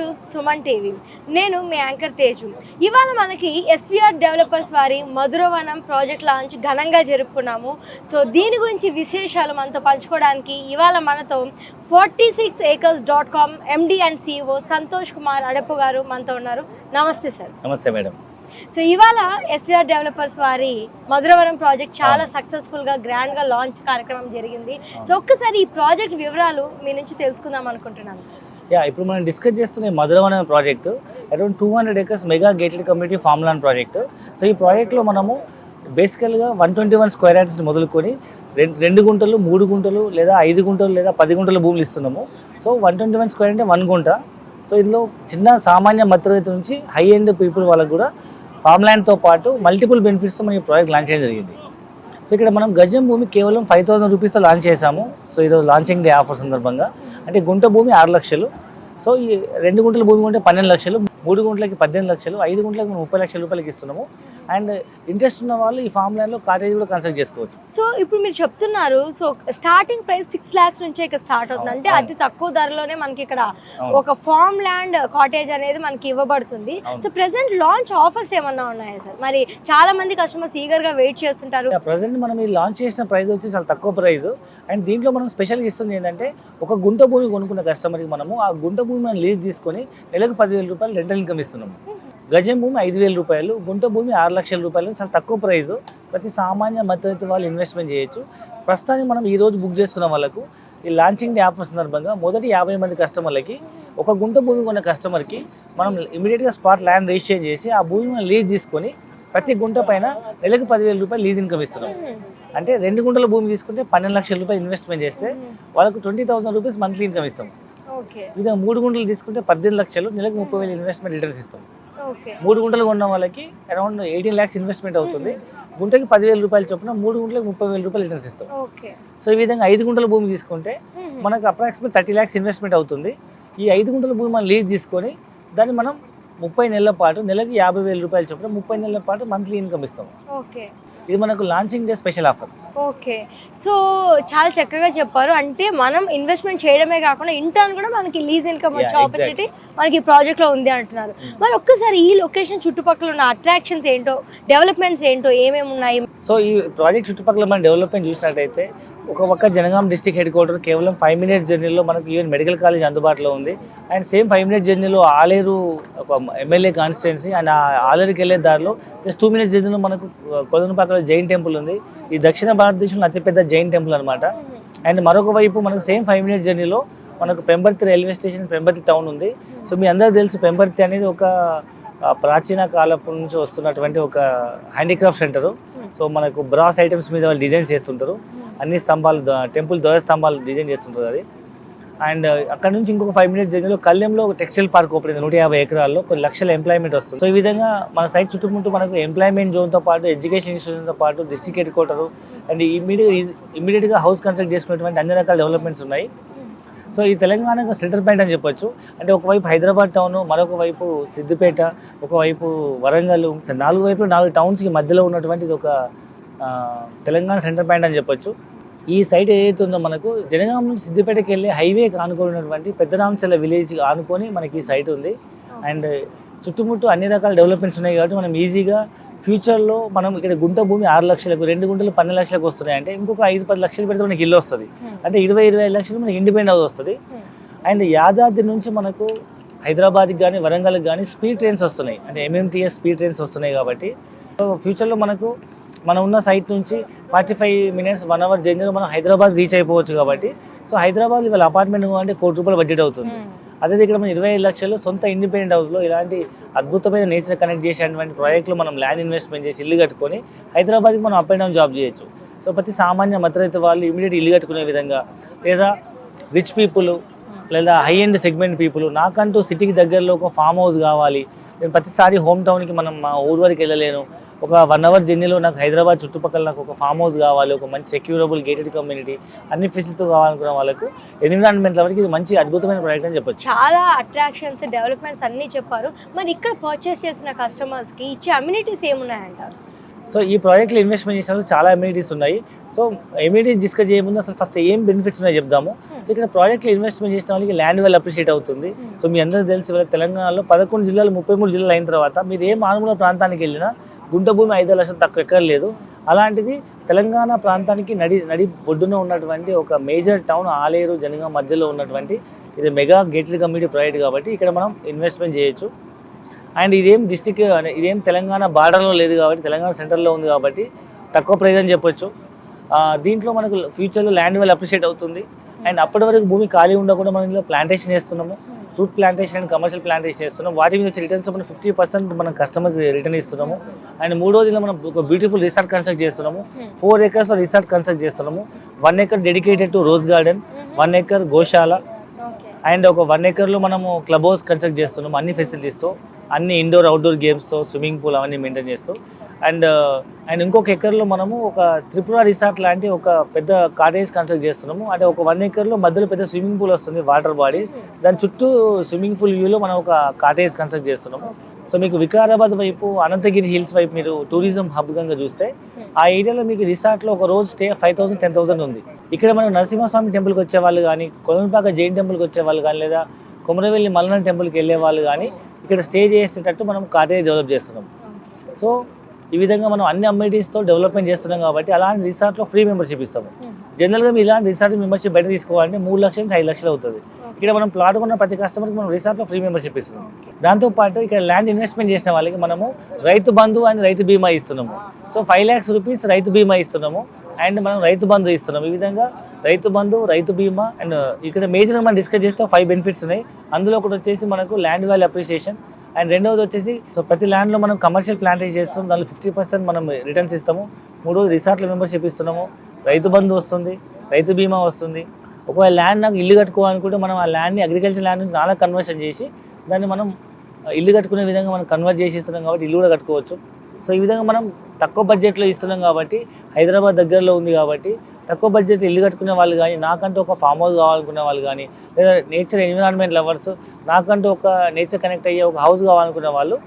To Suman TV. నేను మీ anchor Teju. ఇవాళ మనకి ఎస్విఆర్ డెవలపర్స్ వారి మధురవనం ప్రాజెక్ట్ లాంచ్ ఘనంగా జరుపుకున్నాము. సో దీని గురించి విశేషాలు మనతో పంచుకోవడానికి ఇవాళ మనతో 46acres.com MD and CEO Santosh Kumar Adapu గారు మనతో ఉన్నారు. నమస్తే సార్. నమస్తే మేడం. సో ఇవాళ ఎస్విఆర్ డెవలపర్స్ వారి మధురవనం ప్రాజెక్ట్ చాలా సక్సెస్ఫుల్గా గ్రాండ్గా లాంచ్ కార్యక్రమం జరిగింది. సో ఒక్కసారి ఈ ప్రాజెక్ట్ వివరాలు మీ నుంచి తెలుసుకుందాం అనుకుంటున్నాను సార్. ఇప్పుడు మనం డిస్కస్ చేస్తున్న Madhuravanam project around 200 acres mega gated community farm land project. So ఈ ప్రాజెక్ట్లో మనము బేసికల్గా 121 స్క్వేర్ యార్డ్స్ మొదలుకొని 2 గుంటలు 3 గుంటలు లేదా 5 గుంటలు లేదా 10 గుంటల భూములు ఇస్తున్నాము. సో 121 స్క్వేర్ అంటే 1 గుంట. సో ఇందులో చిన్న సామాన్య మధ్యతరగతి నుంచి హై ఎండ్ పీపుల్ వాళ్ళకు కూడా ఫార్మ్ ల్యాండ్తో పాటు మల్టిపుల్ బెనిఫిట్స్తో మనం ఈ ప్రాజెక్ట్ లాంచ్ చేయడం జరిగింది. సో ఇక్కడ మనం గజం భూమి కేవలం 5,000 రూపీస్తో లాంచ్ చేసాము. సో ఈరోజు లాంచింగ్ డే ఆఫర్ సందర్భంగా అంటే గుంట భూమి 6 లక్షలు. సో ఈ 2 గుంటల భూమి కొంటే 12 లక్షలు, 3 గుంటలకి 18 లక్షలు, 5 గుంటలకు 30 లక్షల రూపాయలకి ఇస్తున్నాము. అండ్ ఇంట్రెస్ట్ ఉన్న వాళ్ళు ఈ ఫార్మ్ ల్యాండ్లో కాటేజ్ కూడా కన్స్ట్రక్ట్ చేసుకోవచ్చు. సో ఇప్పుడు మీరు చెప్తున్నారు, సో స్టార్టింగ్ ప్రైస్ 6 lakhs నుంచే ఇక్కడ స్టార్ట్ అవుతుంది. అంటే అతి తక్కువ ధరలోనే మనకి ఇక్కడ ఒక ఫార్మ్ ల్యాండ్ కాటేజ్ అనేది మనకి ఇవ్వబడుతుంది. సో ప్రెసెంట్ లాంచ్ ఆఫర్స్ ఏమన్నా ఉన్నాయా సార్? మరి చాలా మంది కస్టమర్స్ ఈగర్ గా వెయిట్ చేస్తుంటారు. ప్రెసెంట్ మనం ఈ లాంచ్ చేసిన ప్రైస్ వచ్చి చాలా తక్కువ ప్రైస్. అండ్ దీంట్లో మనం స్పెషల్గా ఇస్తుంది ఏంటంటే ఒక గుంట భూమి కొనుక్కున్న కస్టమర్కి మనము ఆ గుంట భూమి మనం లీజ్ తీసుకొని నెలకు 10,000 రూపాయలు రెంటల్ ఇన్కమ్ ఇస్తున్నాము. గజం భూమి 5,000 రూపాయలు, గుంట భూమి 6 లక్షల రూపాయలు. చాలా తక్కువ ప్రైస్. ప్రతి సామాన్య మధ్యతరగతి వాళ్ళు ఇన్వెస్ట్మెంట్ చేయొచ్చు. ప్రస్తుతానికి మనం ఈ రోజు బుక్ చేసుకున్న వాళ్ళకు ఈ లాంచింగ్ డే ఆఫర్ సందర్భంగా మొదటి 50 మంది కస్టమర్లకి ఒక గుంట భూమి కొన్న కస్టమర్కి మనం ఇమీడియట్గా స్పాట్ ల్యాండ్ రిజిస్ట్రేషన్ చేసి ఆ భూమి మనం లీజ్ తీసుకొని ప్రతి గుంట పైన నెలకు 10,000 రూపాయలు లీజ్ ఇన్కమ్ ఇస్తున్నాం. అంటే 2 గుంటల భూమి తీసుకుంటే 12 లక్షల రూపాయలు ఇన్వెస్ట్మెంట్ చేస్తే వాళ్ళకు 20,000 రూపీస్ మంత్లీ ఇన్కమ్ ఇస్తాం. ఇదే 3 గుంటలు తీసుకుంటే 18 లక్షలు, నెలకు 30,000 ఇన్వెస్ట్మెంట్ రిటర్న్స్ ఇస్తాం. 3 గుంటలు కొన్న వాళ్ళకి అరౌండ్ 18 lakhs ఇన్వెస్ట్మెంట్ అవుతుంది. గుంటకి 10,000 రూపాయలు చొప్పున 3 గుంటలకు 30,000 రూపాయలు రిటర్న్స్ ఇస్తాం. సో ఈ విధంగా 5 గుంటల భూమి తీసుకుంటే మనకు అప్రాక్సిమేట్ 30 lakhs ఇన్వెస్ట్మెంట్ అవుతుంది. ఈ 5 గుంటల భూమి మనం లీజ్ తీసుకొని దాన్ని మనం 30 నెలల పాటు నెలకి 50,000 రూపాయలు చొప్పున 30 నెలల పాటు మంత్లీ ఇన్కమ్ ఇస్తాం. ఇది మనకు launching day special offer. Okay, so చాలా చక్కగా చెప్పారు. అంటే మనం ఇన్వెస్ట్మెంట్ చేయడమే కాకుండా ఇంటర్న్ కూడా మనకి లీజ్ ఇన్కమ్ వచ్చే ఆపర్చునిటీ మనకి ఈ ప్రాజెక్ట్లో ఉంది అంటున్నారు. మరి ఒక్కసారి ఈ లొకేషన్ చుట్టుపక్కల ఉన్న అట్రాక్షన్స్ ఏంటో, డెవలప్మెంట్స్ ఏంటో, ఏమేమి ఉన్నాయి? సో ఈ ప్రాజెక్ట్ చుట్టుపక్కల మనం డెవలప్మెంట్ చూసినట్టయితే ఒక పక్క జనగాం డిస్ట్రిక్ట్ హెడ్ క్వార్టర్ కేవలం 5 minutes జర్నీలో మనకు ఈవెన్ మెడికల్ కాలేజ్ అందుబాటులో ఉంది. అండ్ సేమ్ 5 minutes జర్నీలో ఆలేరు ఒక ఎమ్మెల్యే కాన్స్టిట్యున్సీ. అండ్ ఆలేరుకి వెళ్ళే దారిలో జస్ట్ 2 minutes జర్నీలో మనకు కొదనపాకలో జైన్ టెంపుల్ ఉంది. ఈ దక్షిణ భారతదేశంలో అతిపెద్ద జైన్ టెంపుల్ అనమాట. అండ్ మరొక వైపు మనకు సేమ్ 5 minutes జర్నీలో మనకు Pembarthi railway station, Pembarthi town ఉంది. సో మీ అందరూ తెలుసు పెంబర్తి అనేది ఒక ప్రాచీన కాలపు నుంచి వస్తున్నటువంటి ఒక హ్యాండీక్రాఫ్ట్ సెంటరు. సో మనకు బ్రాస్ ఐటమ్స్ మీద వాళ్ళు డిజైన్ చేస్తుంటారు. అన్ని స్తంభాలు, టెంపుల్ ధ్వజ స్తంభాలు డిజైన్ చేస్తుంటారు అది. అండ్ అక్కడ నుంచి ఇంకొక 5 minutes జర్నీలో కళ్యాణంలో ఒక టెక్స్టైల్ పార్క్ ఓపెన్ అయింది. 150 ఎకరాల్లో కొన్ని లక్షల ఎంప్లాయ్మెంట్ వస్తుంది. సో ఈ విధంగా మన సైట్ చుట్టుముట్టు మనకు ఎంప్లాయ్మెంట్ జోన్తో పాటు ఎడ్యుకేషన్ ఇన్స్టిట్యూషన్తో పాటు డిస్ట్రిక్ట్ హెడ్ క్వార్టర్ అండ్ ఇమీడియట్గా హౌస్ కన్స్ట్రక్ట్ చేసుకునేటువంటి అన్ని రకాల డెవలప్మెంట్స్ ఉన్నాయి. సో ఈ తెలంగాణకు సెంటర్ పాయింట్ అని చెప్పొచ్చు. అంటే ఒకవైపు హైదరాబాద్ టౌన్, మరొక వైపు సిద్దిపేట, ఒకవైపు వరంగల్, 4 వైపులు 4 టౌన్స్కి మధ్యలో ఉన్నటువంటి ఇది ఒక తెలంగాణ సెంటర్ పాయింట్ అని చెప్పొచ్చు. ఈ సైట్ ఏదైతే ఉందో మనకు జనగాం నుంచి సిద్దిపేటకి వెళ్ళే హైవేకి ఆనుకున్నటువంటి పెద్దరాంచల విలేజ్ ఆనుకొని మనకి ఈ సైట్ ఉంది. అండ్ చుట్టుముట్టు అన్ని రకాల డెవలప్మెంట్స్ ఉన్నాయి కాబట్టి మనం ఈజీగా ఫ్యూచర్లో మనం ఇక్కడ గుంట భూమి 6 లక్షలకు, 2 గుంటలు 12 లక్షలకు వస్తున్నాయి. అంటే ఇంకొక 5-10 లక్షలు పెడితే మనకి ఇల్లు వస్తుంది. అంటే 20-25 లక్షలు మనకి ఇండిపెండెంట్ హౌస్ వస్తుంది. అండ్ యాదాద్రి నుంచి మనకు హైదరాబాద్కి కానీ వరంగల్కి కానీ స్పీడ్ ట్రైన్స్ వస్తున్నాయి. అంటే MMTS స్పీడ్ ట్రైన్స్ వస్తున్నాయి కాబట్టి ఫ్యూచర్లో మనకు మనం ఉన్న సైట్ నుంచి 45 minutes 1 hour జర్నీలో మనం హైదరాబాద్ రీచ్ అయిపోవచ్చు. కాబట్టి సో హైదరాబాద్ ఇవాళ అపార్ట్మెంట్ అంటే ₹1 కోటి బడ్జెట్ అవుతుంది. అదే ఇక్కడ మనం 25 లక్షలు సొంత ఇండిపెండెంట్ హౌస్లో ఇలాంటి అద్భుతమైన నేచర్ కనెక్ట్ చేసేటువంటి ప్రాజెక్టులో మనం ల్యాండ్ ఇన్వెస్ట్మెంట్ చేసి ఇల్లు కట్టుకొని హైదరాబాద్కి మనం అప్ అండ్ డౌన్ జాబ్ చేయొచ్చు. సో ప్రతి సామాన్య మధ్యతరగతి వాళ్ళు ఇమీడియట్ ఇల్లు కట్టుకునే విధంగా, లేదా రిచ్ పీపుల్ లేదా హై ఎండ్ సెగ్మెంట్ పీపుల్ నాకంటూ సిటీకి దగ్గరలో ఒక ఫామ్ హౌస్ కావాలి, నేను ప్రతిసారి హోమ్ టౌన్కి మనం మా ఊరు వరకు వెళ్ళలేను, ఒక 1 hour జర్నీలో నాకు హైదరాబాద్ చుట్టుపక్కల నాకు ఒక ఫామ్ హౌస్ కావాలి, ఒక మంచి సెక్యూరబుల్ గేటెడ్ కమ్యూనిటీ అన్ని ఫెసిలిటీతో కావాలనుకున్న వాళ్ళకు ఎన్విరాన్మెంట్ వరకు ఇది మంచి అద్భుతమైన ప్రాజెక్ట్ అని చెప్పొచ్చు. చాలా అట్రాక్షన్స్, డెవలప్మెంట్స్ అన్నీ చెప్పారు. మరి ఇక్కడ పర్చేస్ చేసిన కస్టమర్స్కి ఇచ్చే అమ్యూనిటీస్ ఏమున్నాయంటారు? సో ఈ ప్రాజెక్ట్లో ఇన్వెస్ట్మెంట్ చేసినప్పుడు చాలా అమ్యూనిటీస్ ఉన్నాయి. సో ఇమీడియట్ డిస్కస్ చేయముందు అసలు ఫస్ట్ ఏం బెనిఫిట్స్ ఉన్నాయో చెప్దాము. సో ఇక్కడ ప్రాజెక్ట్లో ఇన్వెస్ట్మెంట్ చేసిన వాళ్ళకి ల్యాండ్ వాల్యూ అప్రిషియేట్ అవుతుంది. సో మీ అందరూ తెలిసి వాళ్ళకి తెలంగాణలో 11 జిల్లాలు 33 జిల్లాలు అయిన తర్వాత మీరు ఏ మారుమూల ప్రాంతానికి వెళ్ళినా గుంట భూమి 5 లక్షలు తక్కువ ఎక్కర్లేదు. అలాంటిది తెలంగాణ ప్రాంతానికి నడి ఒడ్డున ఉన్నటువంటి ఒక మేజర్ టౌన్ ఆలేరు జనగాం మధ్యలో ఉన్నటువంటి ఇది మెగా గేటెడ్ కమ్యూనిటీ ప్రాజెక్ట్ కాబట్టి ఇక్కడ మనం ఇన్వెస్ట్మెంట్ చేయొచ్చు. అండ్ ఇదేం డిస్టిక్ ఇదేం తెలంగాణ బార్డర్లో లేదు కాబట్టి తెలంగాణ సెంటర్లో ఉంది కాబట్టి తక్కువ ప్రైస్ అని చెప్పొచ్చు. దీంట్లో మనకు ఫ్యూచర్లో ల్యాండ్ వాల్యూ అప్రిషియేట్ అవుతుంది. అండ్ అప్పటి వరకు భూమి ఖాళీ ఉండకుండా మనం ఇందులో ప్లాంటేషన్ చేస్తున్నాము, fruit plantation and commercial plantation చేస్తున్నాం. వాటి మీద వచ్చే రిటర్న్స్ మనం 50% మనం కస్టమర్కి రిటర్న్ ఇస్తున్నాము. అండ్ మూడోదిలో మనం ఒక బ్యూటిఫుల్ రిసార్ట్ కన్స్ట్రక్ట్ చేస్తున్నాము. 4 acres రిసార్ట్ కన్స్ట్రక్ట్ చేస్తున్నాము. 1 acre dedicated to rose garden, 1 acre Goshala and ఒక 1 acreలో మనము క్లబ్ హౌస్ కన్స్ట్రక్ట్ చేస్తున్నాము అన్ని ఫెసిలిటీస్తో, అన్ని ఇండోర్ అవుట్డోర్ గేమ్స్తో, స్విమ్మింగ్ పూల్ అవన్నీ మెయింటైన్ చేస్తూ. అండ్ ఇంకొక ఎకర్లో మనము ఒక త్రిపుర రిసార్ట్ లాంటి ఒక పెద్ద కాటేజ్ కన్స్ట్రక్ట్ చేస్తున్నాము. అంటే ఒక 1 acreలో మధ్యలో పెద్ద స్విమ్మింగ్ పూల్ వస్తుంది, వాటర్ బాడీ, దాని చుట్టూ స్విమ్మింగ్ పూల్ వ్యూలో మనం ఒక కాటేజ్ కన్స్ట్రక్ట్ చేస్తున్నాము. సో మీకు వికారాబాద్ వైపు, అనంతగిరి హిల్స్ వైపు మీరు టూరిజం హబ్ గంగా చూస్తే ఆ ఏరియాలో మీకు రిసార్ట్లో ఒక రోజు స్టే 5,000 10,000 ఉంది. ఇక్కడ మనం నరసింహస్వామి టెంపుల్కి వచ్చే వాళ్ళు కానీ, కొలంపాక జైన్ టెంపుల్కి వచ్చే వాళ్ళు కానీ, లేదా కొమరవెల్లి మల్లన్న టెంపుల్కి వెళ్ళే వాళ్ళు కానీ ఇక్కడ స్టే చేసేటట్టు మనం కాటేజ్ డెవలప్ చేస్తున్నాం. సో ఈ విధంగా మనం అన్ని అమ్యూనిటీస్తో డెవలప్మెంట్ చేస్తున్నాం కాబట్టి అలాంటి రిసార్ట్లో ఫ్రీ మెంబర్షిప్ ఇస్తాము. జనరల్గా మీరు ఇలాంటి రిసార్ట్ మెంబర్షిప్ బయట తీసుకోవాలంటే 3 లక్షల నుంచి 5 లక్షలు అవుతుంది. ఇక్కడ మనం ప్లాట్ కొన్న ప్రతి కస్టమర్కి మనం రిసార్ట్లో ఫ్రీ మెంబర్షిప్ ఇస్తున్నాం. దాంతోపాటు ఇక్కడ ల్యాండ్ ఇన్వెస్ట్మెంట్ చేసిన వాళ్ళకి మనము రైతు బంధు అండ్ రైతు బీమా ఇస్తున్నాము. సో 5 lakhs రూపీస్ రైతు బీమా ఇస్తున్నాము అండ్ మనం రైతు బంధు ఇస్తున్నాం. ఈ విధంగా రైతు బంధు, రైతు బీమా అండ్ ఇక్కడ మేజర్గా మనం డిస్కస్ చేస్తే 5 బెనిఫిట్స్ ఉన్నాయి. అందులో ఒకటి వచ్చేసి మనకు ల్యాండ్ వాల్యూ అప్రిషియేషన్ అండ్ రెండవది వచ్చేసి సో ప్రతి ల్యాండ్లో మనం కమర్షియల్ ప్లాంటేషన్ చేస్తాం, దానిలో 50% మనం రిటర్న్స్ ఇస్తాము. మూడోది రిసార్ట్ల మెంబర్షిప్ ఇస్తున్నాము, రైతు బంధు వస్తుంది, రైతు బీమా వస్తుంది. ఒకవేళ ల్యాండ్ నాకు ఇల్లు కట్టుకోవాలనుకుంటే మనం ఆ ల్యాండ్ని అగ్రికల్చర్ ల్యాండ్ నుంచి నాలా కన్వర్షన్ చేసి దాన్ని మనం ఇల్లు కట్టుకునే విధంగా మనం కన్వర్ట్ చేసి ఇస్తున్నాం కాబట్టి ఇల్లు కూడా కట్టుకోవచ్చు. సో ఈ విధంగా మనం తక్కువ బడ్జెట్లో ఇస్తున్నాం కాబట్టి, హైదరాబాద్ దగ్గరలో ఉంది కాబట్టి తక్కువ బడ్జెట్ ఇల్లు కట్టుకునే వాళ్ళు కానీ, నాకంటూ ఒక ఫామ్ హౌస్ కావాలనుకునే వాళ్ళు కానీ, లేదా నేచర్ ఎన్విరాన్మెంట్ లవర్స్ నాకంటూ ఒక నేచర్ కనెక్ట్ అయ్యే ఒక హౌస్ కావాలనుకునే వాళ్ళు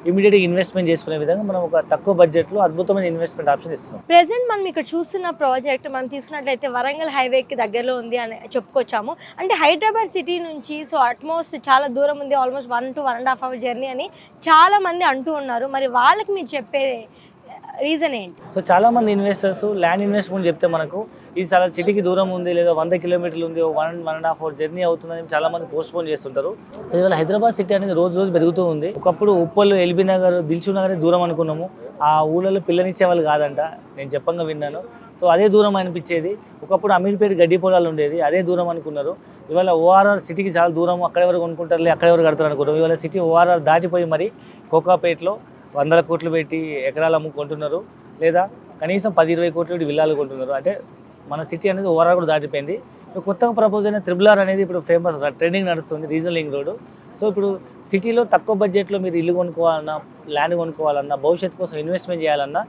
ఇమీడియట్గా ఇన్వెస్ట్మెంట్ చేసుకునే విధంగా మనం ఒక తక్కువ బడ్జెట్లో అద్భుతమైన ఇన్వెస్ట్మెంట్ ఆప్షన్ ఇస్తున్నాం. ప్రెసెంట్ మనం ఇక్కడ చూస్తున్న ప్రాజెక్ట్ మనం తీసుకున్నట్లయితే వరంగల్ హైవేకి దగ్గరలో ఉంది అని చెప్పుకొచ్చాము. అంటే హైదరాబాద్ సిటీ నుంచి సో ఆల్మోస్ట్ చాలా దూరం ఉంది, ఆల్మోస్ట్ 1 to 1.5 hour జర్నీ అని చాలా మంది అంటూ ఉన్నారు. మరి వాళ్ళకి మీరు చెప్పే రీజన్ ఏంటి? సో చాలా మంది ఇన్వెస్టర్స్ ల్యాండ్ ఇన్వెస్ట్మెంట్ చెప్తే మనకు ఇది చాలా సిటీకి దూరం ఉంది, లేదా 100 kilometers ఉంది, 1.5 hour జర్నీ అవుతుందని చాలా మంది పోస్ట్పోన్ చేస్తుంటారు. సో ఇవాళ హైదరాబాద్ సిటీ అనేది రోజు పెరుగుతూ ఉంది. ఒకప్పుడు ఉప్పల్, ఎల్బీ నగర్, దిల్షుక్ నగర్ దూరం అనుకున్నాము. ఆ ఊళ్ళలో పిల్లనిచ్చే వాళ్ళు కాదంట, నేను చెప్పంగా విన్నాను. సో అదే దూరం అనిపించేది. ఒకప్పుడు అమీర్పేట గడ్డి పొలాలు ఉండేది, అదే దూరం అనుకున్నారు. ఇవాళ ఓఆర్ఆర్ సిటీకి చాలా దూరం, అక్కడ ఎవరు కొనుక్కుంటారు, అక్కడ ఎవరు కడతారు అనుకున్నారు. ఇవాళ సిటీ ఓఆర్ఆర్ దాటిపోయి మరి కోకాపేటలో 100 కోట్లు పెట్టి ఎకరాలు అమ్ముకుంటున్నారు, లేదా కనీసం 10-20 కోట్లు పెట్టి విల్లాలు కొంటున్నారు. అంటే మన సిటీ అనేది ఓవరాల్ కూడా దాటిపోయింది. కొత్తగా ప్రపోజ్ అయిన RRR అనేది ఇప్పుడు ఫేమస్, ట్రెండింగ్ నడుస్తుంది, రీజనల్ లింక్ రోడ్. సో ఇప్పుడు సిటీలో తక్కువ బడ్జెట్లో మీరు ఇల్లు కొనుక్కోవాలన్నా, ల్యాండ్ కొనుక్కోవాలన్నా, భవిష్యత్తు కోసం ఇన్వెస్ట్మెంట్ చేయాలన్నా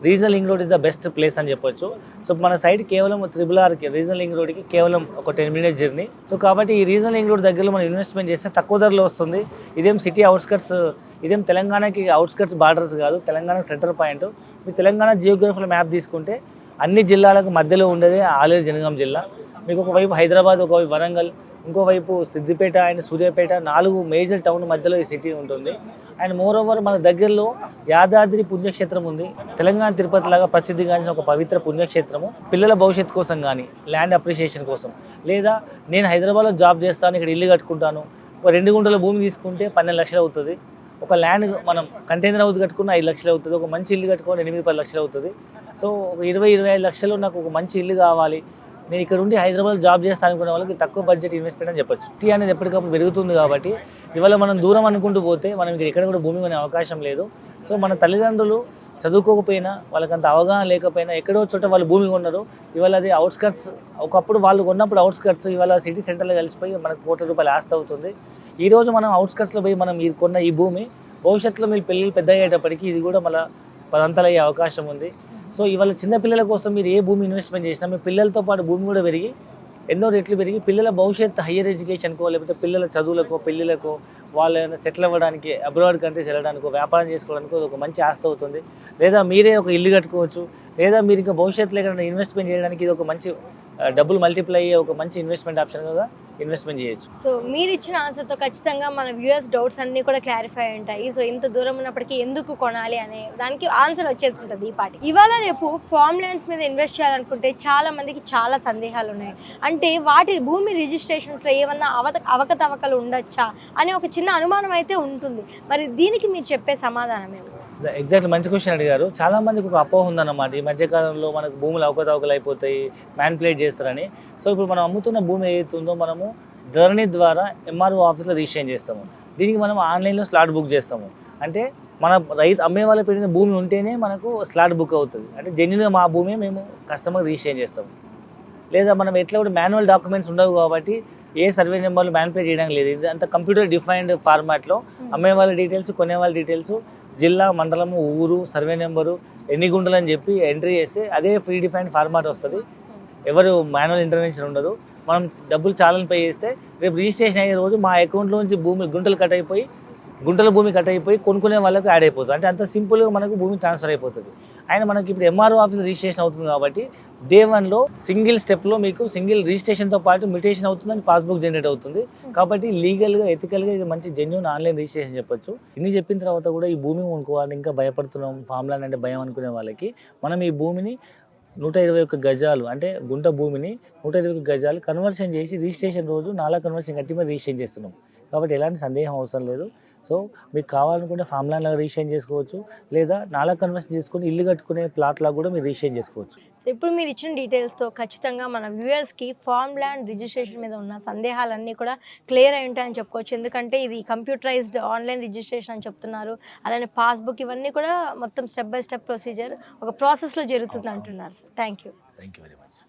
regional link road is the best place అని చెప్పొచ్చు. సో మన సైడ్ కేవలం RRRకి, రీజనల్ లింక్ రోడ్కి కేవలం ఒక 10 minutes జర్నీ. సో కాబట్టి ఈ రీజనల్ లింక్ రోడ్ దగ్గరలో మనం ఇన్వెస్ట్మెంట్ చేస్తే తక్కువ ధరలో వస్తుంది. ఇదేం సిటీ అవుట్స్కట్స్, ఇదేం తెలంగాణకి అవుట్స్కట్స్ బార్డర్స్ కాదు, తెలంగాణ సెంటర్ పాయింట్. మీరు తెలంగాణ జియోగ్రఫీలో మ్యాప్ తీసుకుంటే అన్ని జిల్లాలకు మధ్యలో ఉండేది ఆలేరు జనగాం జిల్లా. మీకు ఒకవైపు హైదరాబాద్, ఒకవైపు వరంగల్, ఇంకోవైపు Siddipet and Suryapet, 4 major town మధ్యలో ఈ సిటీ ఉంటుంది. అండ్ మోర్ ఓవర్ మన దగ్గరలో యాదాద్రి పుణ్యక్షేత్రం ఉంది. తెలంగాణ తిరుపతి లాగా ప్రసిద్ధిగాంచిన ఒక పవిత్ర పుణ్యక్షేత్రము. పిల్లల భవిష్యత్తు కోసం కానీ, ల్యాండ్ అప్రిషియేషన్ కోసం, లేదా నేను హైదరాబాద్లో జాబ్ చేస్తాను, ఇక్కడ ఇల్లు కట్టుకుంటాను, ఒక 2 గుంటల భూమి తీసుకుంటే 12 లక్షలు అవుతుంది. ఒక ల్యాండ్ మనం కంటైనర్ హౌస్ కట్టుకున్న 5 లక్షలు అవుతుంది. ఒక మంచి ఇల్లు కట్టుకుని 8-10 లక్షలు అవుతుంది. సో ఒక 20-25 లక్షలు నాకు ఒక మంచి ఇల్లు కావాలి, నేను ఇక్కడ ఉండి హైదరాబాద్ జాబ్ చేస్తాను అనుకునే వాళ్ళకి తక్కువ బడ్జెట్ ఇన్వెస్ట్మెంట్ అని చెప్పొచ్చు. సిటీ అనేది ఎప్పటికప్పుడు పెరుగుతుంది కాబట్టి ఇవాళ మనం దూరం అనుకుంటూ పోతే మనం ఇక్కడ కూడా భూమి కొనే అవకాశం లేదు. సో మన తల్లిదండ్రులు చదువుకోకపోయినా, వాళ్ళకంత అవగాహన లేకపోయినా ఎక్కడో చోట వాళ్ళు భూమి కొన్నారు. ఇవాళ అది అవుట్స్కట్స్, ఒకప్పుడు వాళ్ళు కొన్నప్పుడు అవుట్స్కట్స్, ఇవాళ సిటీ సెంటర్లో కలిసిపోయి మనకు కోట్ల రూపాయలు ఆస్తి అవుతుంది. ఈరోజు మనం అవుట్స్కట్స్లో పోయి మనం ఈ కొన్న ఈ భూమి భవిష్యత్తులో మీరు పిల్లలు పెద్ద అయ్యేటప్పటికి ఇది కూడా మళ్ళీ 10 అంతలు అయ్యే అవకాశం ఉంది. సో ఇవాళ చిన్నపిల్లల కోసం మీరు ఏ భూమి ఇన్వెస్ట్మెంట్ చేసినా మీ పిల్లలతో పాటు భూమి కూడా పెరిగి ఎన్నో రెట్లు పెరిగి పిల్లల భవిష్యత్తు హయ్యర్ ఎడ్యుకేషన్కో లేకపోతే పిల్లల చదువులకో పెళ్ళిళ్ళకో వాళ్ళని సెటిల్ అవ్వడానికి అబ్రాడ్ కంట్రీస్ వెళ్ళడానికి వ్యాపారం చేసుకోవడానికి ఒక మంచి ఆస్తి అవుతుంది. లేదా మీరే ఒక ఇల్లు కట్టుకోవచ్చు, లేదా మీరు ఇంకా భవిష్యత్తులో ఎక్కడైనా ఇన్వెస్ట్మెంట్ చేయడానికి ఇది ఒక మంచి డబ్బులు మల్టిప్లై అయ్యే ఒక మంచి ఇన్వెస్ట్మెంట్ ఆప్షన్ కదా ఇన్వెస్ట్మెంట్ చేయొచ్చు. సో మీరు ఇచ్చిన ఆన్సర్తో ఖచ్చితంగా మన వ్యూయర్స్ డౌట్స్ అన్నీ కూడా క్లారిఫై ఉంటాయి. సో ఇంత దూరం ఉన్నప్పటికీ ఎందుకు కొనాలి అనే దానికి ఆన్సర్ వచ్చేసి ఉంటుంది ఈ పాటి. ఇవాళ రేపు ఫార్మ్ ల్యాండ్స్ మీద ఇన్వెస్ట్ చేయాలనుకుంటే చాలా మందికి చాలా సందేహాలు ఉన్నాయి. అంటే వాటి భూమి రిజిస్ట్రేషన్స్లో ఏమన్నా అవకతవకలు ఉండొచ్చా అనే ఒక చిన్న అనుమానం అయితే ఉంటుంది. మరి దీనికి మీరు చెప్పే సమాధానం ఏమి? ఎగ్జాక్ట్ మంచి క్వశ్చన్ అడిగారు. చాలా మందికి ఒక అపోహ ఉందన్నమాట, ఈ మధ్యకాలంలో మనకు భూములు అవకతవకలు అయిపోతాయి, మ్యాన్పులేట్ చేస్తారని. సో ఇప్పుడు మనం అమ్ముతున్న భూమి ఏదైతుందో మనము ధరణి ద్వారా ఎంఆర్ఓ ఆఫీస్లో రిజిస్ట్రేషన్ చేస్తాము. దీనికి మనం ఆన్లైన్లో స్లాట్ బుక్ చేస్తాము. అంటే మన రైతు అమ్మే వాళ్ళ పెట్టిన భూమి ఉంటేనే మనకు స్లాట్ బుక్ అవుతుంది. అంటే జెన్యున్గా మా భూమి మేము కస్టమర్ రిజిస్ట్రేషన్ చేస్తాము. లేదా మనం ఎట్లా కూడా మాన్యువల్ డాక్యుమెంట్స్ ఉండవు కాబట్టి ఏ సర్వే నెంబర్లు మ్యాన్పులేట్ చేయడానికి లేదు. ఇది అంతా కంప్యూటర్ డిఫైన్డ్ ఫార్మాట్లో అమ్మే వాళ్ళ డీటెయిల్స్, కొనే వాళ్ళ డీటెయిల్స్, జిల్లా, మండలము, ఊరు, సర్వే నెంబరు, ఎన్ని గుంటలు అని చెప్పి ఎంట్రీ చేస్తే అదే ఫ్రీ డిఫైన్డ్ ఫార్మాట్ వస్తుంది. ఎవరు మాన్యువల్ ఇంటర్వెన్షన్ ఉండదు. మనం డబ్బులు చాలని పే చేస్తే రేపు రిజిస్ట్రేషన్ అయ్యే రోజు మా అకౌంట్లో నుంచి గుంటల భూమి కట్ అయిపోయి కొనుక్కునే వాళ్ళకి యాడ్ అయిపోతుంది. అంటే అంత సింపుల్గా మనకు భూమి ట్రాన్స్ఫర్ అయిపోతుంది. ఆయన మనకి ఇప్పుడు ఎంఆర్ఓ ఆఫీస్ రిజిస్ట్రేషన్ అవుతుంది కాబట్టి డే 1లో సింగిల్ స్టెప్లో మీకు సింగిల్ రిజిస్ట్రేషన్తో పాటు మ్యూటేషన్ అవుతుందని పాస్బుక్ జనరేట్ అవుతుంది. కాబట్టి లీగల్గా ఎథికల్గా ఇది మంచి జెన్యూన్ ఆన్లైన్ రిజిస్ట్రేషన్ చెప్పొచ్చు. ఇన్ని చెప్పిన తర్వాత కూడా ఈ భూమి కొనుక్కోవాలని ఇంకా భయపడుతున్నాం, ఫామ్ ల్యాండ్ అంటే భయం అనుకునే వాళ్ళకి మనం ఈ భూమిని 121 గజాలు అంటే గుంట భూమిని 121 గజాలు కన్వర్షన్ చేసి రిజిస్ట్రేషన్ రోజు నాలా కన్వర్షన్ కట్టి మరి రిజిస్ట్రేషన్ చేస్తున్నాం. కాబట్టి ఎలాంటి సందేహం అవసరం లేదు. సో మీకు కావాలనుకుంటే ఫామ్ ల్యాండ్లో రిజిస్ట్రేషన్ చేసుకోవచ్చు, లేదా నాలా కన్వర్షన్ చేసుకుని ఇల్లు కట్టుకునే ప్లాట్లా కూడా మీరు రిజిస్ట్రేషన్ చేసుకోవచ్చు. సో ఇప్పుడు మీరు ఇచ్చిన డీటెయిల్స్తో ఖచ్చితంగా మన వ్యూయర్స్కి ఫార్మ్ ల్యాండ్ రిజిస్ట్రేషన్ మీద ఉన్న సందేహాలన్నీ కూడా క్లియర్ అయి ఉంటాయని చెప్పుకోవచ్చు. ఎందుకంటే ఇది కంప్యూటరైజ్డ్ ఆన్లైన్ రిజిస్ట్రేషన్ అని చెప్తున్నారు. అలానే పాస్బుక్ ఇవన్నీ కూడా మొత్తం స్టెప్ బై స్టెప్ ప్రొసీజర్ ఒక ప్రాసెస్లో జరుగుతుంది అంటున్నారు. Sir thank you very much.